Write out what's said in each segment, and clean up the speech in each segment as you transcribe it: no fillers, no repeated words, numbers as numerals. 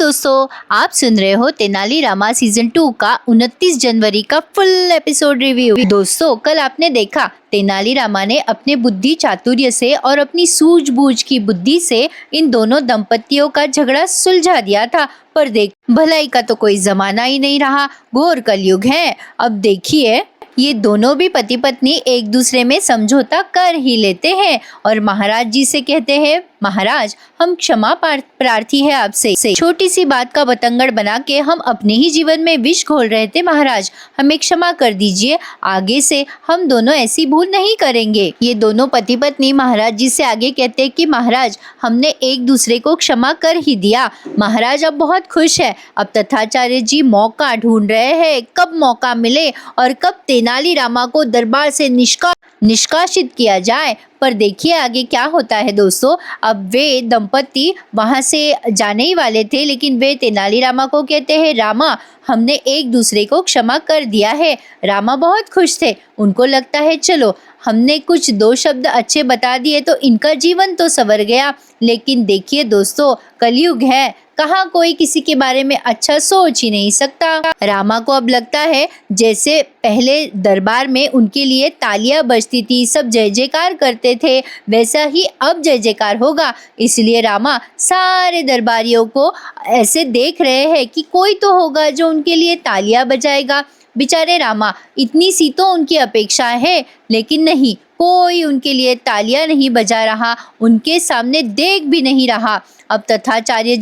दोस्तों, आप सुन रहे हो तेनाली रामा सीजन 2 का 29 जनवरी का फुल एपिसोड रिव्यू। दोस्तों, कल आपने देखा तेनाली रामा ने अपने बुद्धि चातुर्य से और अपनी सूझबूझ की बुद्धि से इन दोनों दंपतियों का झगड़ा सुलझा दिया था। पर देख, भलाई का तो कोई जमाना ही नहीं रहा, घोर कलयुग है। अब देखिए, ये दोनों भी पति पत्नी एक दूसरे में समझौता कर ही लेते हैं और महाराज जी से कहते हैं, महाराज हम क्षमा प्रार्थी है आपसे। छोटी सी बात का बतंगड़ बना के हम अपने ही जीवन में विष घोल रहे थे, महाराज हमें क्षमा कर दीजिए, आगे से हम दोनों ऐसी भूल नहीं करेंगे। ये दोनों पति पत्नी महाराज जी से आगे कहते हैं कि महाराज हमने एक दूसरे को क्षमा कर ही दिया, महाराज अब बहुत खुश है। अब तथाचार्य जी मौका ढूंढ रहे हैं, कब मौका मिले और कब तेनाली रामा को दरबार से निष्कासित किया जाए। पर देखिए आगे क्या होता है दोस्तों। अब वे दंपति वहां से जाने ही वाले थे, लेकिन वे तेनाली रामा को कहते हैं, रामा हमने एक दूसरे को क्षमा कर दिया है। रामा बहुत खुश थे, उनको लगता है चलो हमने कुछ दो शब्द अच्छे बता दिए तो इनका जीवन तो संवर गया। लेकिन देखिए दोस्तों, कलयुग है, कहाँ कोई किसी के बारे में अच्छा सोच ही नहीं सकता। रामा को अब लगता है जैसे पहले दरबार में उनके लिए तालियां बजती थी, सब जय जयकार करते थे, वैसा ही अब जय जयकार होगा। इसलिए रामा सारे दरबारियों को ऐसे देख रहे हैं कि कोई तो होगा जो उनके लिए तालियां बजाएगा। बेचारे रामा, इतनी सी तो उनकी अपेक्षा है, लेकिन नहीं, कोई उनके लिए तालियां नहीं बजा रहा, उनके सामने देख भी नहीं रहा। अब तथाचार्य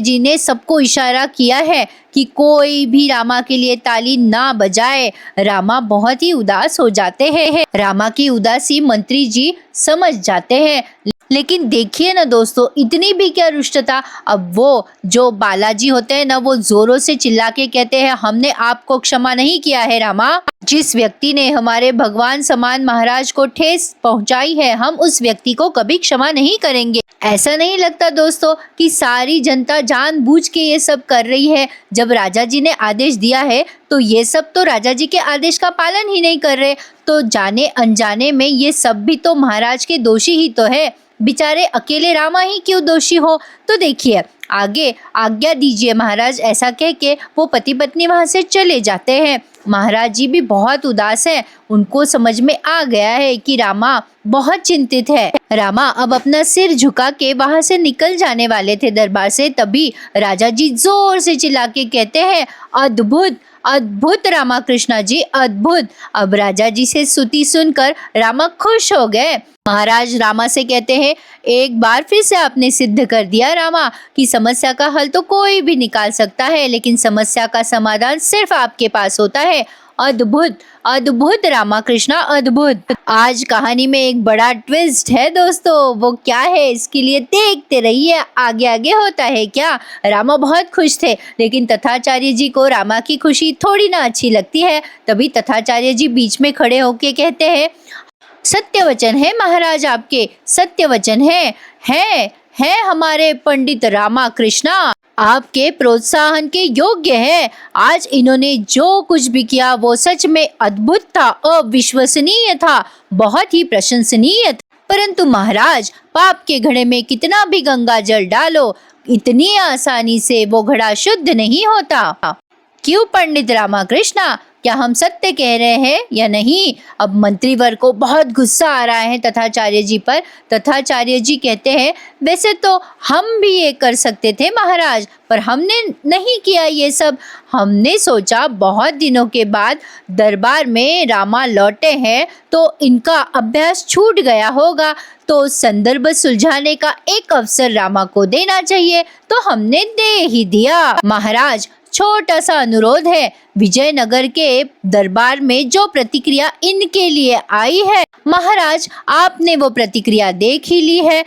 जी ने सबको इशारा किया है कि कोई भी रामा के लिए ताली ना बजाए। रामा बहुत ही उदास हो जाते हैं। रामा की उदासी मंत्री जी समझ जाते हैं। लेकिन देखिए ना दोस्तों, इतनी भी क्या रुष्टता। अब वो जो बालाजी होते हैं ना, वो जोरों से चिल्ला के कहते हैं, हमने आपको क्षमा नहीं किया है रामा। जिस व्यक्ति ने हमारे भगवान समान महाराज को ठेस पहुंचाई है, हम उस व्यक्ति को कभी क्षमा नहीं करेंगे। ऐसा नहीं लगता दोस्तों कि सारी जनता जानबूझ के ये सब कर रही है? जब राजा जी ने आदेश दिया है तो ये सब तो राजा जी के आदेश का पालन ही नहीं कर रहे, तो जाने अनजाने में ये सब भी तो महाराज के दोषी ही तो है। बेचारे अकेले रामा ही क्यों दोषी हो? तो देखिए आगे, आज्ञा दीजिए महाराज, ऐसा कह के वो पति पत्नी वहां से चले जाते हैं। महाराज जी भी बहुत उदास है, उनको समझ में आ गया है कि रामा बहुत चिंतित है। रामा अब अपना सिर झुका के वहां से निकल जाने वाले थे दरबार से, तभी राजा जी जोर से चिल्ला के कहते हैं, अद्भुत अद्भुत रामा कृष्णा जी, अद्भुत। अब राजा जी से स्तुति सुनकर रामा खुश हो गए। महाराज रामा से कहते हैं, एक बार फिर से आपने सिद्ध कर दिया रामा कि समस्या का हल तो कोई भी निकाल सकता है, लेकिन समस्या का समाधान सिर्फ आपके पास होता है। अद्भुत अद्भुत रामा कृष्णा, अद्भुत। आज कहानी में एक बड़ा ट्विस्ट है दोस्तों, वो क्या है इसके लिए देखते रहिए, आगे आगे होता है क्या। रामा बहुत खुश थे, लेकिन तथाचार्य जी को रामा की खुशी थोड़ी ना अच्छी लगती है। तभी तथाचार्य जी बीच में खड़े होके कहते हैं, सत्य वचन है महाराज, आपके सत्य वचन है हमारे पंडित रामा कृष्णा, आपके प्रोत्साहन के योग्य है। आज इन्होंने जो कुछ भी किया वो सच में अद्भुत था, अविश्वसनीय था, बहुत ही प्रशंसनीय था। परंतु महाराज, पाप के घड़े में कितना भी गंगा जल डालो, इतनी आसानी से वो घड़ा शुद्ध नहीं होता। क्यों पंडित रामा कृष्णा, क्या हम सत्य कह रहे हैं या नहीं? अब मंत्रीवर को बहुत गुस्सा आ रहा है तथाचार्य जी पर। तथाचार्य जी कहते हैं, वैसे तो हम भी ये कर सकते थे महाराज, पर हमने नहीं किया ये सब। हमने सोचा बहुत दिनों के बाद दरबार में रामा लौटे हैं तो इनका अभ्यास छूट गया होगा, तो संदर्भ सुलझाने का एक अवसर रामा को देना चाहिए, तो हमने दे ही दिया। महाराज, छोटा सा अनुरोध है, विजयनगर के दरबार में जो प्रतिक्रिया इनके लिए आई है, महाराज आपने वो प्रतिक्रिया देख ही ली है।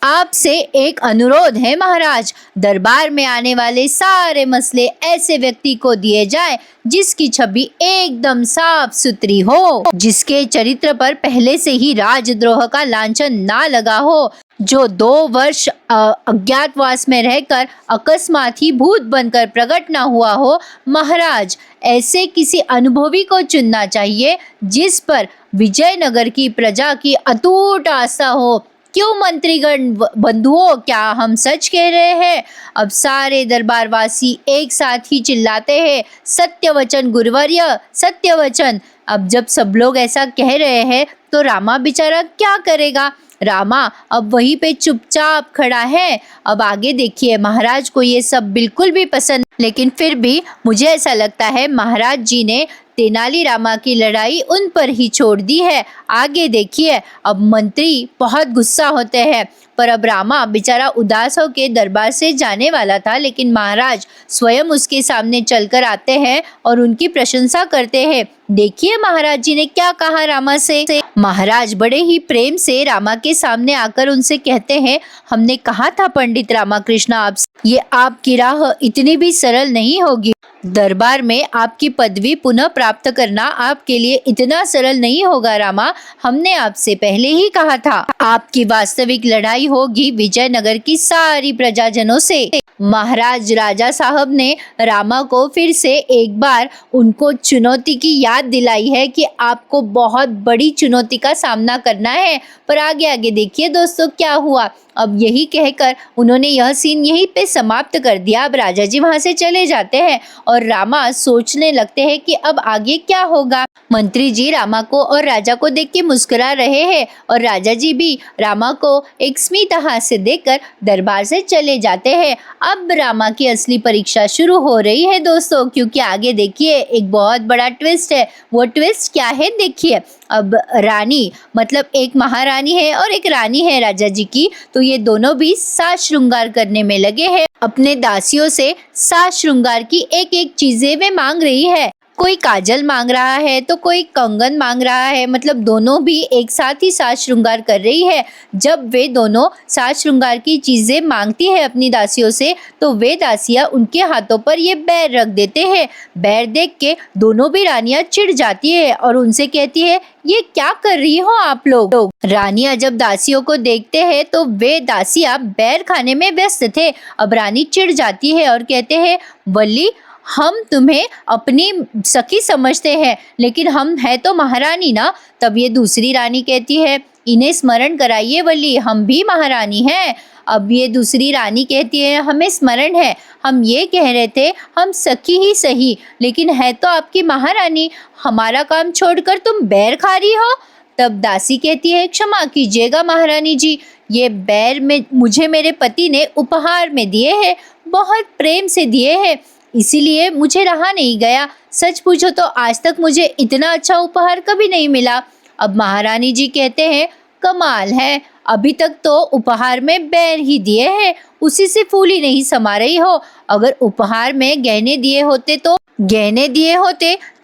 आपसे एक अनुरोध है महाराज, दरबार में आने वाले सारे मसले ऐसे व्यक्ति को दिए जाए जिसकी छवि एकदम साफ सुथरी हो, जिसके चरित्र पर पहले से ही राजद्रोह का लांछन ना लगा हो, जो 2 वर्ष अज्ञातवास में रहकर अकस्मात ही भूत बनकर प्रकट ना हुआ हो। महाराज, ऐसे किसी अनुभवी को चुनना चाहिए जिस पर विजयनगर की प्रजा की अटूट आस्था हो, क्यों मंत्रीगण बंधुओं, क्या हम सच कह रहे हैं? अब सारे दरबारवासी एक साथ ही चिल्लाते हैं, सत्य वचन गुरुवर्य, सत्य वचन। अब जब सब लोग ऐसा कह रहे हैं तो रामा बेचारा क्या करेगा? रामा अब वहीं पे चुपचाप खड़ा है। अब आगे देखिए, महाराज को ये सब बिल्कुल भी पसंद, लेकिन फिर भी मुझे ऐसा लगता है महाराज जी ने तेनाली रामा की लड़ाई उन पर ही छोड़ दी है। आगे देखिए, अब मंत्री बहुत गुस्सा होते हैं, पर अब रामा बेचारा उदास होकर दरबार से जाने वाला था, लेकिन महाराज स्वयं उसके सामने चलकर आते हैं और उनकी प्रशंसा करते हैं। देखिए महाराज जी ने क्या कहा रामा से। महाराज बड़े ही प्रेम से रामा के सामने आकर उनसे कहते हैं, हमने कहा था पंडित रामाकृष्ण आपसे, ये आपकी राह इतनी भी सरल नहीं होगी। दरबार में आपकी पदवी पुनः प्राप्त करना आपके लिए इतना सरल नहीं होगा रामा। हमने आपसे पहले ही कहा था, आपकी वास्तविक लड़ाई होगी विजयनगर की सारी प्रजाजनों से। महाराज राजा साहब ने रामा को फिर से एक बार उनको चुनौती की याद दिलाई है कि आपको बहुत बड़ी चुनौती का सामना करना है। पर आगे आगे देखिए दोस्तों क्या हुआ। अब यही कहकर उन्होंने यह सीन यहीं पे समाप्त कर दिया। अब राजा जी वहां से चले जाते हैं और रामा सोचने लगते हैं कि अब आगे क्या होगा। मंत्री जी रामा को और राजा को देख के मुस्कुरा रहे हैं और राजा जी भी रामा को एक स्मित हाथ से देखकर दरबार से चले जाते हैं। अब रामा की असली परीक्षा शुरू हो रही है दोस्तों, क्योंकि आगे देखिए एक बहुत बड़ा ट्विस्ट है। वो ट्विस्ट क्या है देखिए। अब रानी मतलब एक महारानी है और एक रानी है राजा जी की, तो ये दोनों भी साज श्रृंगार करने में लगे हैं। अपने दासियों से साज श्रृंगार की एक एक चीजें वे मांग रही है। कोई काजल मांग रहा है तो कोई कंगन मांग रहा है, मतलब दोनों भी एक साथ ही साज श्रृंगार कर रही है। जब वे दोनों साज श्रृंगार की चीजें मांगती है अपनी दासियों से, तो वे दासियां उनके हाथों पर ये बैर रख देते हैं। बैर देख के दोनों भी रानियां चिढ़ जाती है और उनसे कहती है, ये क्या कर रही हो आप लोग। रानियां जब दासियों को देखते हैं तो वे दासियां बैर खाने में व्यस्त थे। अब रानी चिढ़ जाती है और कहते हैं, वल्ली हम तुम्हें अपनी सखी समझते हैं, लेकिन हम है तो महारानी ना। तब ये दूसरी रानी कहती है, इन्हें स्मरण कराइए वल्ली, हम भी महारानी हैं। अब ये दूसरी रानी कहती है, हमें स्मरण है, हम ये कह रहे थे हम सखी ही सही, लेकिन है तो आपकी महारानी, हमारा काम छोड़कर तुम बैर खा रही हो। तब दासी कहती है, क्षमा कीजिएगा महारानी जी, ये बैर में मुझे मेरे पति ने उपहार में दिए हैं, बहुत प्रेम से दिए हैं, इसीलिए मुझे रहा नहीं गया। सच पूछो तो आज तक मुझे इतना अच्छा उपहार कभी नहीं मिला। अब महारानी जी कहते हैं, कमाल है, अभी तक तो उपहार में बैर ही दिए हैं, उसी से फूली नहीं समा रही हो। अगर उपहार में गहने दिए होते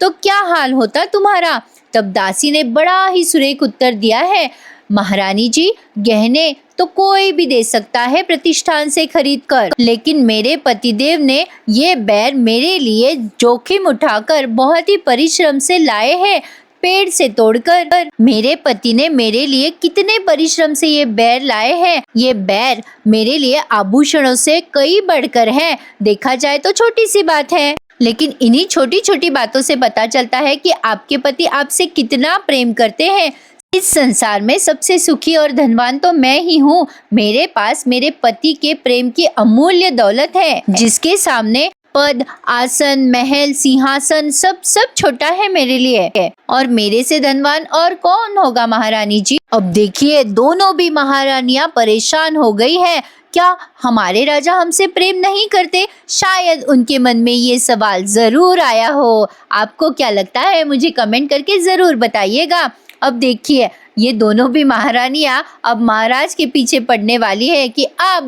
तो क्या हाल होता तुम्हारा। तब दासी ने बड़ा ही सुरेख उत्तर दिया है, महारानी जी गहने तो कोई भी दे सकता है प्रतिष्ठान से खरीद कर, लेकिन मेरे पतिदेव ने ये बैर मेरे लिए जोखिम उठाकर बहुत ही परिश्रम से लाए हैं, पेड़ से तोड़कर। मेरे पति ने मेरे लिए कितने परिश्रम से ये बैर लाए हैं। ये बैर मेरे लिए आभूषणों से कई बढ़कर है। देखा जाए तो छोटी सी बात है, लेकिन इन्हीं छोटी छोटी बातों से पता चलता है कि आपके पति आपसे कितना प्रेम करते हैं। इस संसार में सबसे सुखी और धनवान तो मैं ही हूँ। मेरे पास मेरे पति के प्रेम की अमूल्य दौलत है, जिसके सामने पद, आसन, महल, सिंहासन सब छोटा है मेरे लिए। और मेरे से धनवान और कौन होगा महारानी जी। अब देखिए दोनों भी महारानियां परेशान हो गई हैं। क्या हमारे राजा हमसे प्रेम नहीं करते? शायद उनके मन में ये सवाल जरूर आया हो। आपको क्या लगता है मुझे कमेंट करके जरूर बताइएगा। अब देखिए ये दोनों भी महारानियां अब महाराज के पीछे पड़ने वाली है कि आप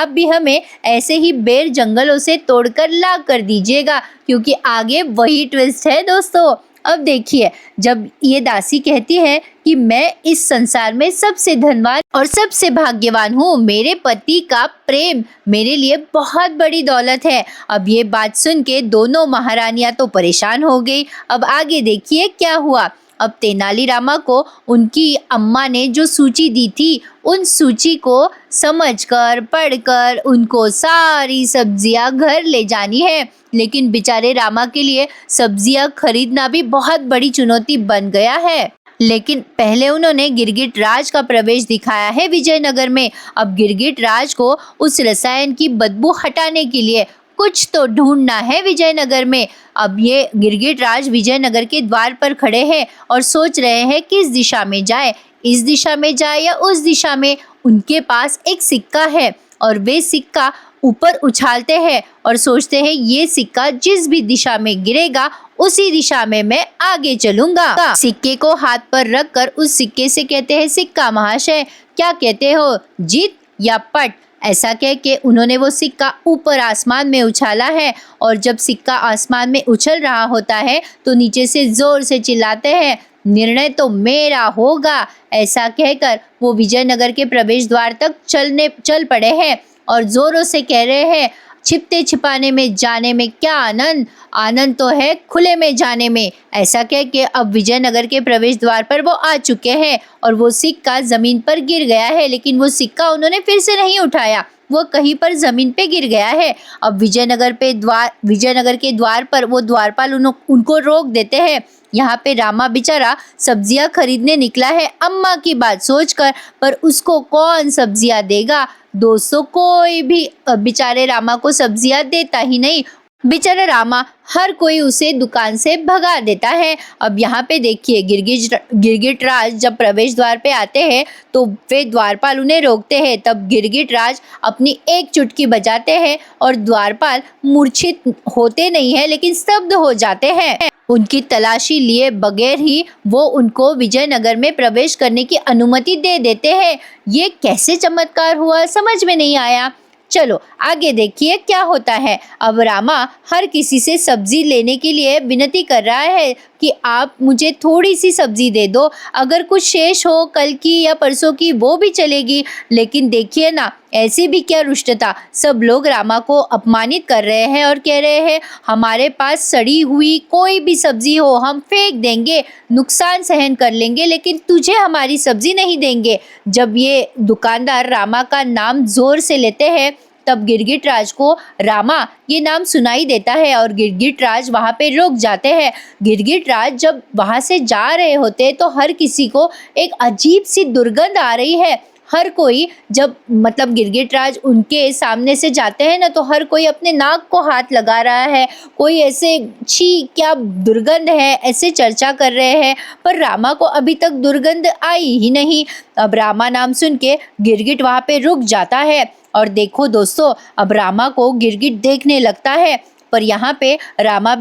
भी हमें ऐसे ही बेर जंगलों से तोड़कर ला कर दीजिएगा, क्योंकि आगे वही ट्विस्ट है दोस्तों। अब देखिए जब ये दासी कहती है कि मैं इस संसार में सबसे धनवान और सबसे भाग्यवान हूँ, मेरे पति का प्रेम मेरे लिए बहुत बड़ी दौलत है। अब ये बात सुन के दोनों महारानियां तो परेशान हो गई। अब आगे देखिए क्या हुआ। अब तेनालीरामा को उनकी अम्मा ने जो सूची दी थी, उन सूची को समझकर पढ़कर उनको सारी सब्जियां घर ले जानी है, लेकिन बेचारे रामा के लिए सब्जियां खरीदना भी बहुत बड़ी चुनौती बन गया है। लेकिन पहले उन्होंने गिरगिट राज का प्रवेश दिखाया है विजयनगर में। अब गिरगिट राज को उस रसायन की बदबू हटाने के लिए कुछ तो ढूंढना है विजयनगर में। अब ये गिरगिट राज विजयनगर के द्वार पर खड़े हैं और सोच रहे हैं किस दिशा में जाए, इस दिशा में जाए या उस दिशा में। उनके पास एक सिक्का है और वे सिक्का ऊपर उछालते हैं और सोचते हैं ये सिक्का जिस भी दिशा में गिरेगा उसी दिशा में मैं आगे चलूंगा। सिक्के को हाथ पर रखकर उस सिक्के से कहते हैं, सिक्का महाशय क्या कहते हो, जीत या पट। ऐसा कह के उन्होंने वो सिक्का ऊपर आसमान में उछाला है और जब सिक्का आसमान में उछल रहा होता है तो नीचे से जोर से चिल्लाते हैं, निर्णय तो मेरा होगा। ऐसा कहकर वो विजयनगर के प्रवेश द्वार तक चल पड़े हैं और जोरों से कह रहे हैं, छिपते छिपाने में जाने में क्या आनंद, आनंद तो है खुले में जाने में। ऐसा कह के अब विजयनगर के प्रवेश द्वार पर वो आ चुके हैं और वो सिक्का जमीन पर गिर गया है, लेकिन वो सिक्का उन्होंने फिर से नहीं उठाया, वो कहीं पर जमीन पे गिर गया है। अब विजयनगर के द्वार पर वो द्वारपाल उनको रोक देते हैं। यहाँ पे रामा बेचारा सब्जियां खरीदने निकला है अम्मा की बात सोचकर, पर उसको कौन सब्जियां देगा। दोस्तों कोई भी बेचारे रामा को सब्जियां देता ही नहीं। बेचारा रामा हर कोई उसे दुकान से भगा देता है। अब यहाँ पे देखिए गिरगिट राज जब प्रवेश द्वार पे आते हैं तो वे द्वारपाल उन्हें रोकते हैं। तब गिरगिट राज अपनी एक चुटकी बजाते हैं और द्वारपाल मूर्छित होते नहीं है लेकिन स्तब्ध हो जाते हैं। उनकी तलाशी लिए बगैर ही वो उनको विजयनगर में प्रवेश करने की अनुमति दे देते हैं। ये कैसे चमत्कार हुआ समझ में नहीं आया। चलो आगे देखिए क्या होता है। अब रामा हर किसी से सब्जी लेने के लिए विनती कर रहा है कि आप मुझे थोड़ी सी सब्जी दे दो, अगर कुछ शेष हो कल की या परसों की वो भी चलेगी। लेकिन देखिए ना, ऐसी भी क्या रुष्टता, सब लोग रामा को अपमानित कर रहे हैं और कह रहे हैं हमारे पास सड़ी हुई कोई भी सब्जी हो हम फेंक देंगे, नुकसान सहन कर लेंगे, लेकिन तुझे हमारी सब्जी नहीं देंगे। जब ये दुकानदार रामा का नाम जोर से लेते हैं तब गिरगिट राज को रामा ये नाम सुनाई देता है और गिरगिट राज वहाँ पे रुक जाते हैं। गिरगिट राज जब वहाँ से जा रहे होते तो हर किसी को एक अजीब सी दुर्गंध आ रही है। हर कोई जब मतलब गिरगिट राज उनके सामने से जाते हैं ना तो हर कोई अपने नाक को हाथ लगा रहा है, कोई ऐसे छी क्या दुर्गंध है ऐसे चर्चा कर रहे हैं, पर रामा को अभी तक दुर्गंध आई ही नहीं। अब रामा नाम सुन के गिरगिट वहाँ पे रुक जाता है और देखो दोस्तों अब रामा को गिरगिट देखने लगता है, पर यहाँ पे रामा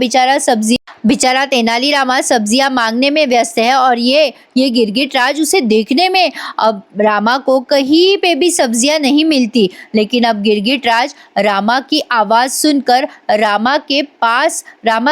बेचारा तेनाली रामा सब्जियां मांगने में व्यस्त है और ये गिरगिट राज उसे देखने में। अब रामा को कहीं पे भी सब्जियां नहीं मिलती, लेकिन अब गिरगिट राज रामा की आवाज़ सुनकर रामा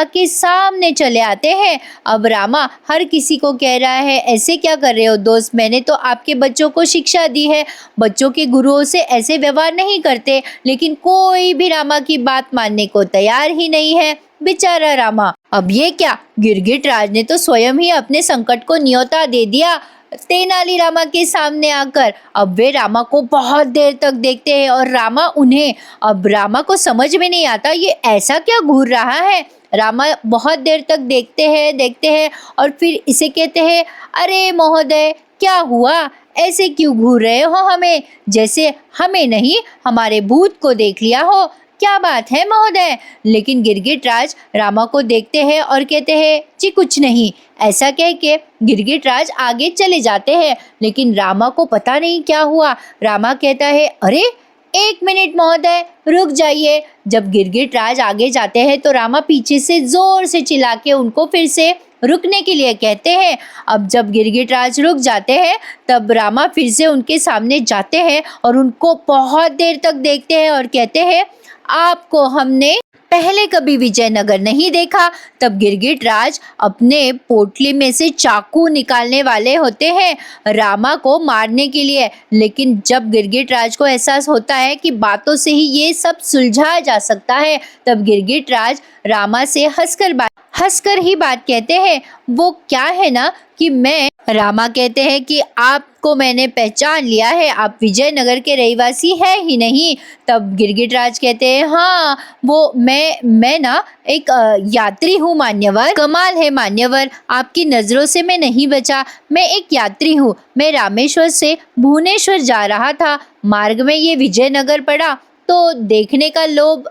के सामने चले आते हैं। अब रामा हर किसी को कह रहा है ऐसे क्या कर रहे हो दोस्त, मैंने तो आपके बच्चों को शिक्षा दी है, बच्चों के गुरुओं से ऐसे व्यवहार नहीं करते, लेकिन कोई भी रामा की बात मानने को तैयार ही नहीं है। बेचारा रामा, अब ये क्या, गिरगिट राज ने तो स्वयं ही अपने संकट को न्योता दे दिया तेनाली रामा के सामने आकर। अब वे रामा को बहुत देर तक देखते हैं और रामा को समझ में नहीं आता ये ऐसा क्या घूर रहा है। रामा बहुत देर तक देखते हैं और फिर इसे कहते हैं, अरे महोदय क्या हुआ, ऐसे क्यों घूर रहे हो हमें, जैसे हमें नहीं हमारे भूत को देख लिया हो, क्या बात है महोदय। लेकिन गिरगिट राज रामा को देखते हैं और कहते हैं जी कुछ नहीं। ऐसा कह के गिरगिट राज आगे चले जाते हैं, लेकिन रामा को पता नहीं क्या हुआ। रामा कहता है, अरे एक मिनट महोदय रुक जाइए। जब गिरगिट राज आगे जाते हैं तो रामा पीछे से जोर से चिल्ला के उनको फिर से रुकने के लिए कहते हैं। अब जब गिरगिट राज रुक जाते हैं तब रामा फिर से उनके सामने जाते हैं और उनको बहुत देर तक देखते हैं और कहते हैं, आपको हमने पहले कभी विजयनगर नहीं देखा। तब गिरगिट राज अपने पोटली में से चाकू निकालने वाले होते हैं रामा को मारने के लिए, लेकिन जब गिरगिट राज को एहसास होता है कि बातों से ही ये सब सुलझाया जा सकता है तब गिरगिट राज रामा से हंसकर ही बात कहते हैं। वो क्या है ना कि रामा कहते हैं कि आपको मैंने पहचान लिया है, आप विजयनगर के रहवासी है ही नहीं। तब गिरगिटराज कहते हैं हाँ वो मैं ना एक यात्री हूँ मान्यवर। कमाल है मान्यवर, आपकी नजरों से मैं नहीं बचा। मैं एक यात्री हूँ, मैं रामेश्वर से भुवनेश्वर जा रहा था। मार्ग में ये विजयनगर पड़ा तो देखने का लोभ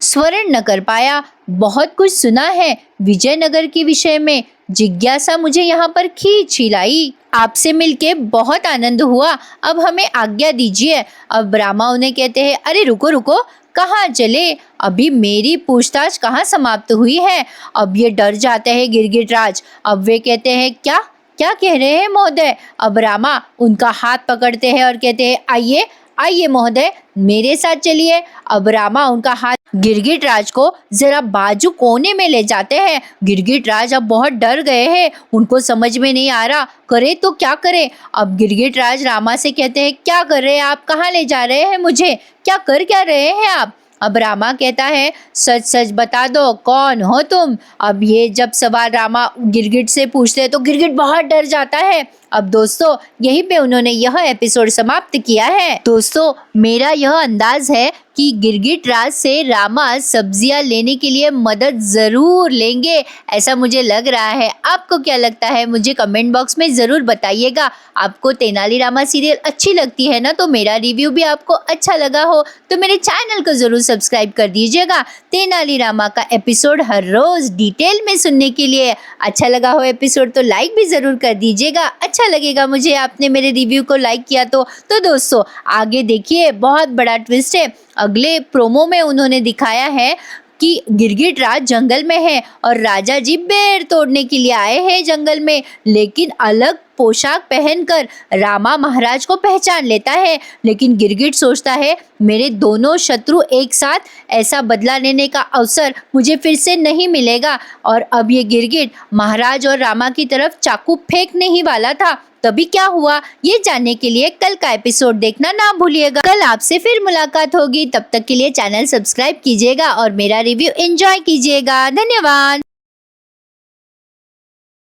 स्वर्ण न कर पाया। बहुत कुछ सुना है विजयनगर के विषय में, जिज्ञासा मुझे यहाँ पर खींच ही लाई। आपसे मिलके बहुत आनंद हुआ, अब हमें आज्ञा दीजिए। अब रामा उन्हें कहते हैं अरे रुको रुको, कहाँ चले, अभी मेरी पूछताछ कहाँ समाप्त हुई है। अब ये डर जाते हैं गिरगिटराज। अब वे कहते हैं क्या क्या कह रहे हैं महोदय। अब रामा उनका हाथ पकड़ते हैं और कहते हैं आइए आइए महोदय, मेरे साथ चलिए। अब रामा उनका हाथ गिरगिटराज को जरा बाजू कोने में ले जाते हैं। गिरगिटराज अब बहुत डर गए हैं, उनको समझ में नहीं आ रहा करे तो क्या करे। अब गिरगिटराज रामा से कहते हैं क्या कर रहे हैं आप, कहाँ ले जा रहे हैं मुझे, क्या कर क्या रहे हैं आप। अब रामा कहता है सच सच बता दो कौन हो तुम। अब ये जब सवाल रामा गिरगिट से पूछते हैं तो गिरगिट बहुत डर जाता है। अब दोस्तों यहीं पे उन्होंने यह एपिसोड समाप्त किया है। दोस्तों मेरा यह अंदाज है कि गिरगिटराज से रामा सब्जियां लेने के लिए मदद जरूर लेंगे, ऐसा मुझे लग रहा है। आपको क्या लगता है मुझे कमेंट बॉक्स में जरूर बताइएगा। आपको तेनालीरामा सीरियल अच्छी लगती है ना, तो मेरा रिव्यू भी आपको अच्छा लगा हो तो मेरे चैनल को जरूर सब्सक्राइब कर दीजिएगा। तेनालीरामा का एपिसोड हर रोज डिटेल में सुनने के लिए। अच्छा लगा हो एपिसोड तो लाइक भी जरूर कर दीजिएगा, अच्छा लगेगा मुझे आपने मेरे रिव्यू को लाइक किया तो दोस्तों आगे देखिए बहुत बड़ा ट्विस्ट है। अगले प्रोमो में उन्होंने दिखाया है कि गिरगिटराज जंगल में है और राजा जी बेर तोड़ने के लिए आए हैं जंगल में, लेकिन अलग पोशाक पहनकर रामा महाराज को पहचान लेता है। लेकिन गिरगिट सोचता है मेरे दोनों शत्रु एक साथ, ऐसा बदला लेने का अवसर मुझे फिर से नहीं मिलेगा। और अब ये गिरगिट महाराज और रामा की तरफ चाकू फेंकने ही वाला था, तभी क्या हुआ ये जानने के लिए कल का एपिसोड देखना ना भूलिएगा। कल आपसे फिर मुलाकात होगी, तब तक के लिए चैनल सब्सक्राइब कीजिएगा और मेरा रिव्यू एंजॉय कीजिएगा। धन्यवाद।